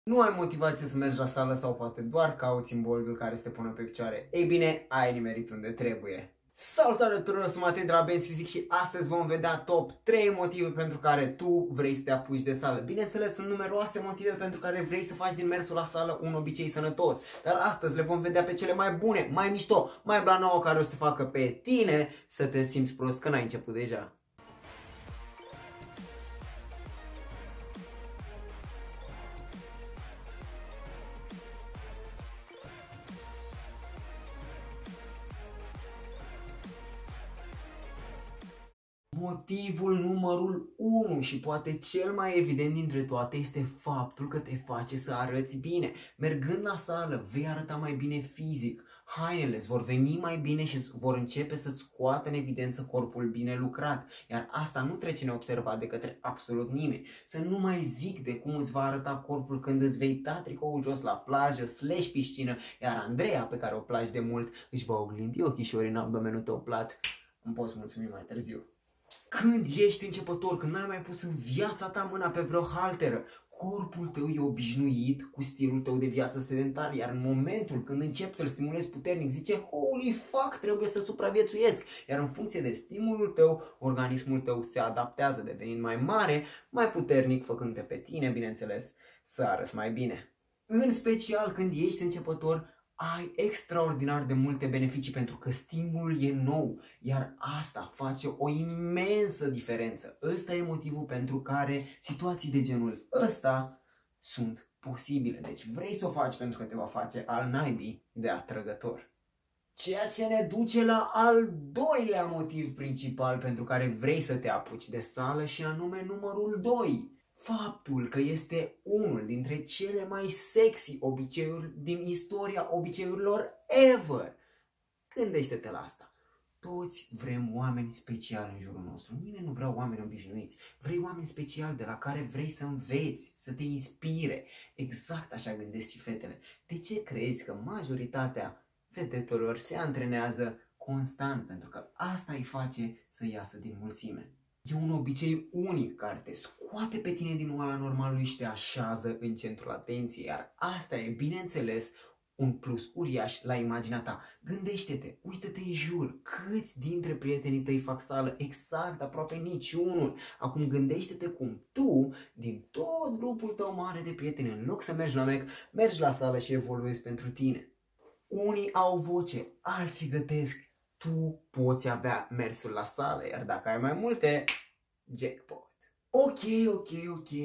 Nu ai motivație să mergi la sală sau poate doar cauți imboldul care să te pună pe picioare? Ei bine, ai nimerit unde trebuie. Salutare tuturor, sunt Matei de la Benz Physique și astăzi vom vedea top 3 motive pentru care tu vrei să te apuci de sală. Bineînțeles, sunt numeroase motive pentru care vrei să faci din mersul la sală un obicei sănătos. Dar astăzi le vom vedea pe cele mai bune, mai mișto, mai blanouă care o să te facă pe tine să te simți prost că n-ai început deja. Motivul numărul 1 și poate cel mai evident dintre toate este faptul că te face să arăți bine. Mergând la sală vei arăta mai bine fizic, hainele îți vor veni mai bine și vor începe să-ți scoată în evidență corpul bine lucrat. Iar asta nu trece neobservat de către absolut nimeni. Să nu mai zic de cum îți va arăta corpul când îți vei da tricoul jos la plajă, / piscină, iar Andreea, pe care o plagi de mult, își va oglindi ochișorii în abdomenul tău plat. Îmi poți mulțumi mai târziu. Când ești începător, când n-ai mai pus în viața ta mâna pe vreo halteră, corpul tău e obișnuit cu stilul tău de viață sedentar, iar în momentul când începi să-l stimulezi puternic, zice, holy fuck, trebuie să supraviețuiesc. Iar în funcție de stimulul tău, organismul tău se adaptează, devenind mai mare, mai puternic, făcându-te pe tine, bineînțeles, să arăți mai bine. În special când ești începător, ai extraordinar de multe beneficii pentru că stimulul e nou, iar asta face o imensă diferență. Ăsta e motivul pentru care situații de genul ăsta sunt posibile. Deci vrei să o faci pentru că te va face al naibii de atrăgător. Ceea ce ne duce la al doilea motiv principal pentru care vrei să te apuci de sală și anume numărul 2. Faptul că este unul dintre cele mai sexy obiceiuri din istoria obiceiurilor ever. Gândește-te la asta. Toți vrem oameni speciali în jurul nostru. Nimeni nu vrea oameni obișnuiți. Vrei oameni speciali de la care vrei să înveți, să te inspire. Exact așa gândesc și fetele. De ce crezi că majoritatea fetetelor se antrenează constant? Pentru că asta îi face să iasă din mulțime. E un obicei unic care te scoate pe tine din oala normalului și te așează în centrul atenției, iar asta e, bineînțeles, un plus uriaș la imaginea ta. Gândește-te, uită-te în jur, câți dintre prietenii tăi fac sală? Exact, aproape niciunul. Acum gândește-te cum tu, din tot grupul tău mare de prieteni, în loc să mergi la MEC, mergi la sală și evoluezi pentru tine. Unii au voce, alții gătesc. Tu poți avea mersul la sală, iar dacă ai mai multe, jackpot. Ok,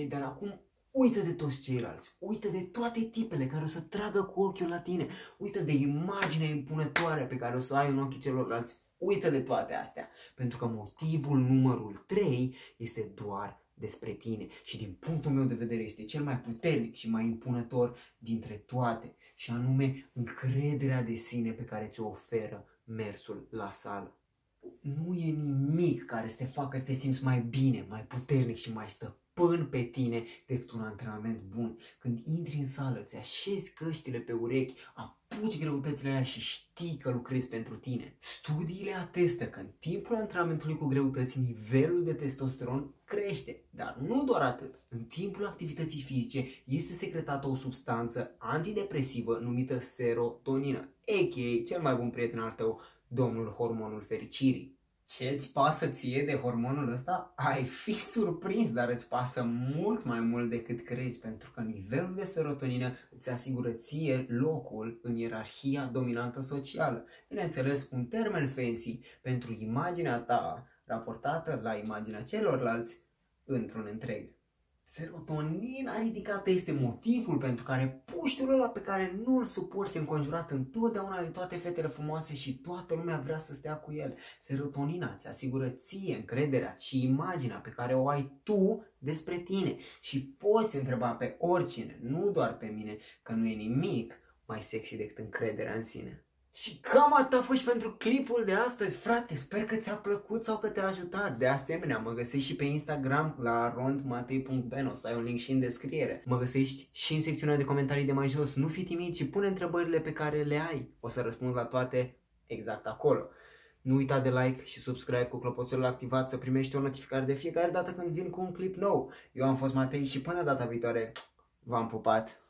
dar acum uită de toți ceilalți, uită de toate tipele care o să tragă cu ochiul la tine, uită de imaginea impunătoare pe care o să ai în ochii celorlalți, uită de toate astea, pentru că motivul numărul 3 este doar despre tine și din punctul meu de vedere este cel mai puternic și mai impunător dintre toate, și anume încrederea de sine pe care ți-o oferă mersul la sală. Nu e nimic care să te facă să te simți mai bine, mai puternic și mai stăpân pe tine decât un antrenament bun. Când intri în sală, îți așezi căștile pe urechi, apuci greutățile alea și știi că lucrezi pentru tine. Studiile atestă că în timpul antrenamentului cu greutăți, nivelul de testosteron crește. Dar nu doar atât. În timpul activității fizice este secretată o substanță antidepresivă numită serotonină, a.k.a. cel mai bun prieten al tău, domnul hormonul fericirii. Ce-ți pasă ție de hormonul ăsta? Ai fi surprins, dar îți pasă mult mai mult decât crezi, pentru că nivelul de serotonină îți asigură ție locul în ierarhia dominantă socială. Bineînțeles, un termen fancy pentru imaginea ta raportată la imaginea celorlalți într-un întreg. Serotonina ridicată este motivul pentru care puștiul ăla pe care nu îl suporți înconjurat întotdeauna de toate fetele frumoase și toată lumea vrea să stea cu el. Serotonina îți asigură ție încrederea și imaginea pe care o ai tu despre tine și poți întreba pe oricine, nu doar pe mine, că nu e nimic mai sexy decât încrederea în sine. Și cam atât a fost pentru clipul de astăzi, frate, sper că ți-a plăcut sau că te-a ajutat. De asemenea, mă găsești și pe Instagram la rondmatei.ben, o să ai un link și în descriere. Mă găsești și în secțiunea de comentarii de mai jos. Nu fi timid și pune întrebările pe care le ai. O să răspund la toate exact acolo. Nu uita de like și subscribe cu clopoțelul activat să primești o notificare de fiecare dată când vin cu un clip nou. Eu am fost Matei și până data viitoare v-am pupat.